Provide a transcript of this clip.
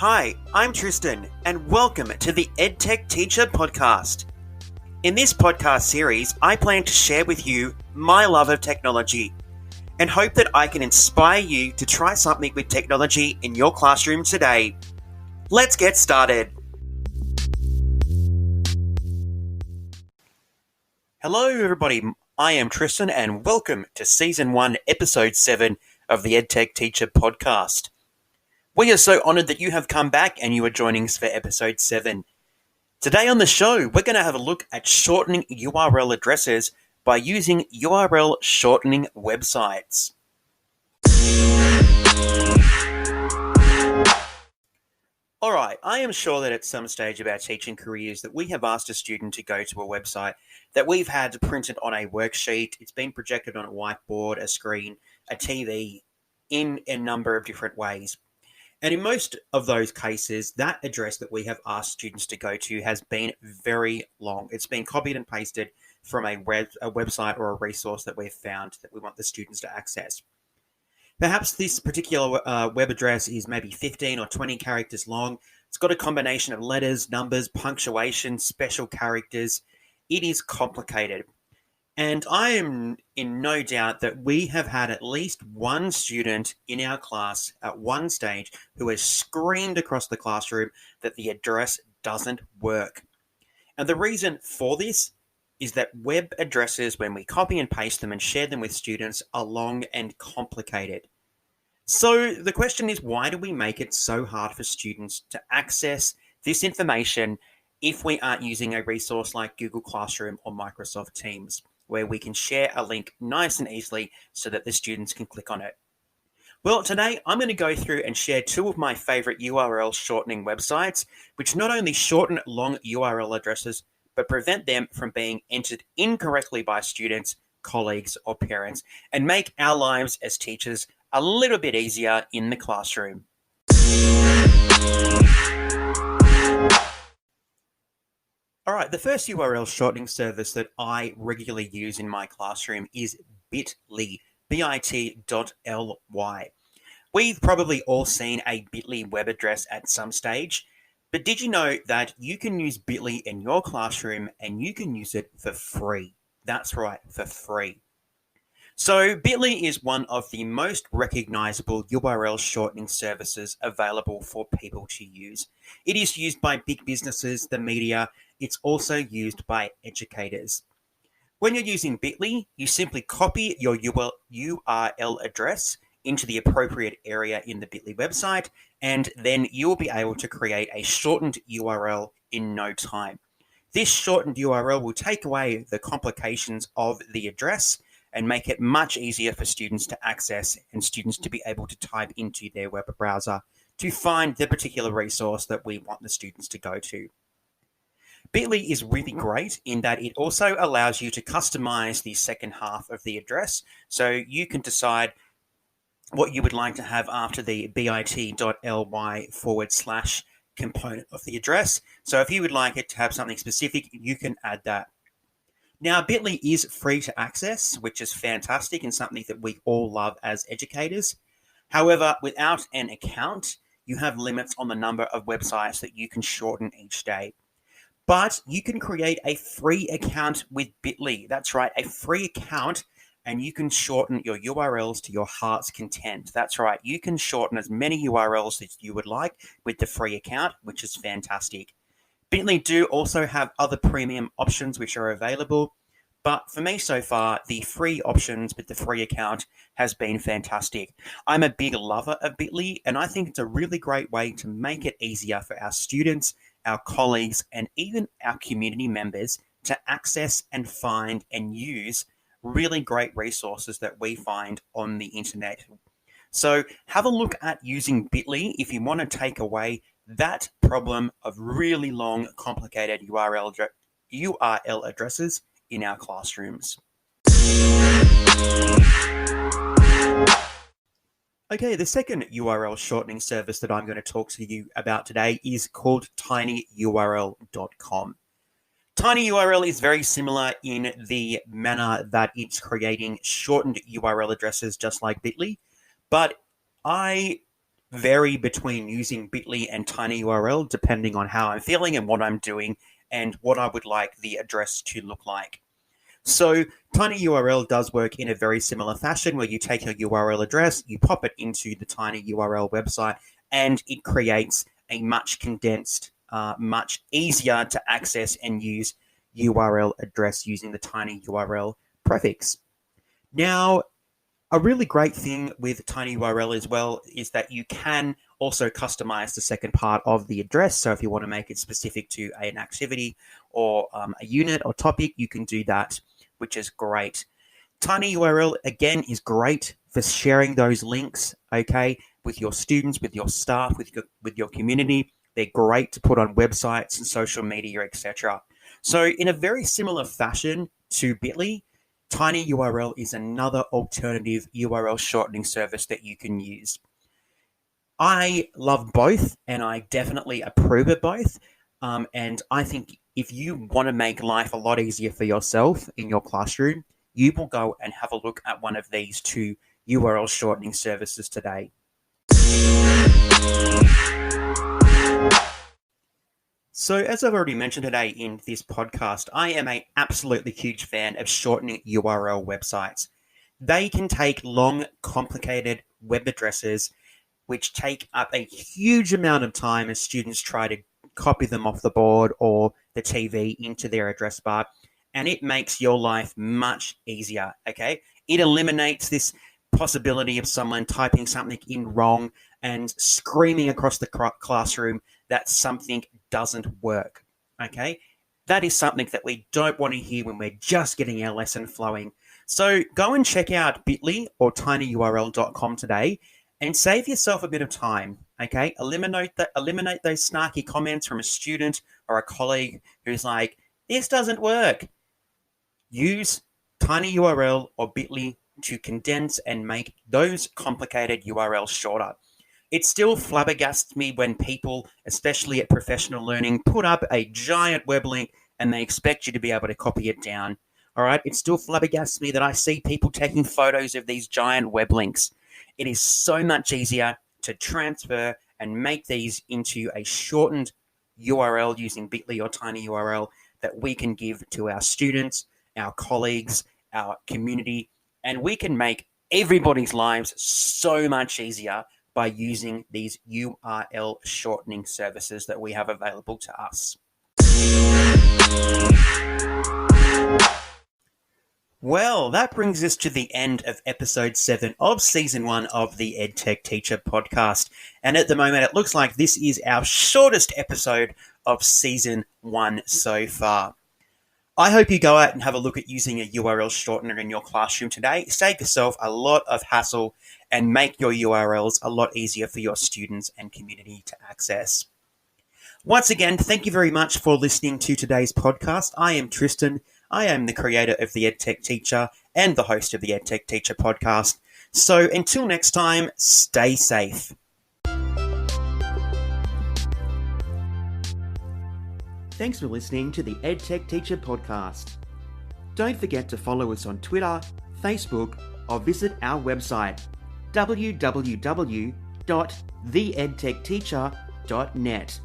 Hi, I'm Tristan, and welcome to the EdTech Teacher Podcast. In this podcast series, I plan to share with you my love of technology and hope that I can inspire you to try something with technology in your classroom today. Let's get started. Hello, everybody. I am Tristan, and welcome to Season 1, Episode 7 of the EdTech Teacher Podcast. We are so honoured that you have come back and you are joining us for Episode 7. Today on the show, we're going to have a look at shortening URL addresses by using URL shortening websites. Alright, I am sure that at some stage of our teaching careers that we have asked a student to go to a website that we've had printed on a worksheet, it's been projected on a whiteboard, a screen, a TV, in a number of different ways. And in most of those cases, that address that we have asked students to go to has been very long. It's been copied and pasted from a website or a resource that we've found that we want the students to access. Perhaps this particular web address is maybe 15 or 20 characters long. It's got a combination of letters, numbers, punctuation, special characters. It is complicated. And I am in no doubt that we have had at least one student in our class at one stage who has screamed across the classroom that the address doesn't work. And the reason for this is that web addresses, when we copy and paste them and share them with students, are long and complicated. So the question is, why do we make it so hard for students to access this information if we aren't using a resource like Google Classroom or Microsoft Teams, where we can share a link nice and easily so that the students can click on it? Well, today I'm going to go through and share two of my favorite URL shortening websites, which not only shorten long URL addresses, but prevent them from being entered incorrectly by students, colleagues, or parents, and make our lives as teachers a little bit easier in the classroom. All right, the first URL shortening service that I regularly use in my classroom is bit.ly, bit.ly. We've probably all seen a bit.ly web address at some stage, but did you know that you can use bit.ly in your classroom and you can use it for free? That's right, for free. So bit.ly is one of the most recognizable URL shortening services available for people to use. It is used by big businesses, the media. It's also used by educators. When you're using bit.ly, you simply copy your URL address into the appropriate area in the bit.ly website, and then you will be able to create a shortened URL in no time. This shortened URL will take away the complications of the address and make it much easier for students to access and students to be able to type into their web browser to find the particular resource that we want the students to go to. bit.ly is really great in that it also allows you to customize the second half of the address. So you can decide what you would like to have after the bit.ly/component of the address. So if you would like it to have something specific, you can add that. Now, bit.ly is free to access, which is fantastic and something that we all love as educators. However, without an account, you have limits on the number of websites that you can shorten each day. But you can create a free account with bit.ly. That's right, a free account, and you can shorten your URLs to your heart's content. That's right, you can shorten as many URLs as you would like with the free account, which is fantastic. bit.ly do also have other premium options which are available, but for me so far, the free options with the free account has been fantastic. I'm a big lover of bit.ly, and I think it's a really great way to make it easier for our students, our colleagues, and even our community members to access and find and use really great resources that we find on the internet. So have a look at using bit.ly if you want to take away that problem of really long, complicated URL addresses in our classrooms. Okay, the second URL shortening service that I'm going to talk to you about today is called Tinyurl.com. Tinyurl is very similar in the manner that it's creating shortened URL addresses just like bit.ly, but I vary between using Bitly and Tinyurl depending on how I'm feeling and what I'm doing and what I would like the address to look like. So Tinyurl does work in a very similar fashion where you take your URL address, you pop it into the Tinyurl website, and it creates a much condensed, much easier to access and use URL address using the Tinyurl prefix. Now, a really great thing with Tinyurl as well is that you can also customize the second part of the address. So if you want to make it specific to an activity or a unit or topic, you can do that, which is great. Tinyurl, again, is great for sharing those links, okay, with your students, with your staff, with your community. They're great to put on websites and social media, etc. So in a very similar fashion to Bitly, Tinyurl is another alternative URL shortening service that you can use. I love both, and I definitely approve of both. And I think if you want to make life a lot easier for yourself in your classroom, you will go and have a look at one of these two URL shortening services today. So as I've already mentioned today in this podcast, I am an absolutely huge fan of shortening URL websites. They can take long, complicated web addresses, which take up a huge amount of time as students try to copy them off the board or the TV into their address bar, and it makes your life much easier, okay? It eliminates this possibility of someone typing something in wrong and screaming across the classroom that something doesn't work, okay? That is something that we don't want to hear when we're just getting our lesson flowing. So go and check out Bitly or tinyurl.com today and save yourself a bit of time, okay? Eliminate those snarky comments from a student or a colleague who's like, this doesn't work. Use Tinyurl or Bitly to condense and make those complicated URLs shorter. It still flabbergasts me when people, especially at professional learning, put up a giant web link and they expect you to be able to copy it down. All right, it still flabbergasts me that I see people taking photos of these giant web links. It is so much easier to transfer and make these into a shortened URL using Bitly or Tinyurl that we can give to our students, our colleagues, our community, and we can make everybody's lives so much easier by using these URL shortening services that we have available to us. Well, that brings us to the end of episode 7 of season 1 of the EdTech Teacher podcast. And at the moment, it looks like this is our shortest episode of season 1 so far. I hope you go out and have a look at using a URL shortener in your classroom today. Save yourself a lot of hassle and make your URLs a lot easier for your students and community to access. Once again, thank you very much for listening to today's podcast. I am Tristan. I am the creator of the EdTech Teacher and the host of the EdTech Teacher podcast. So until next time, stay safe. Thanks for listening to the EdTech Teacher podcast. Don't forget to follow us on Twitter, Facebook, or visit our website, www.theedtechteacher.net.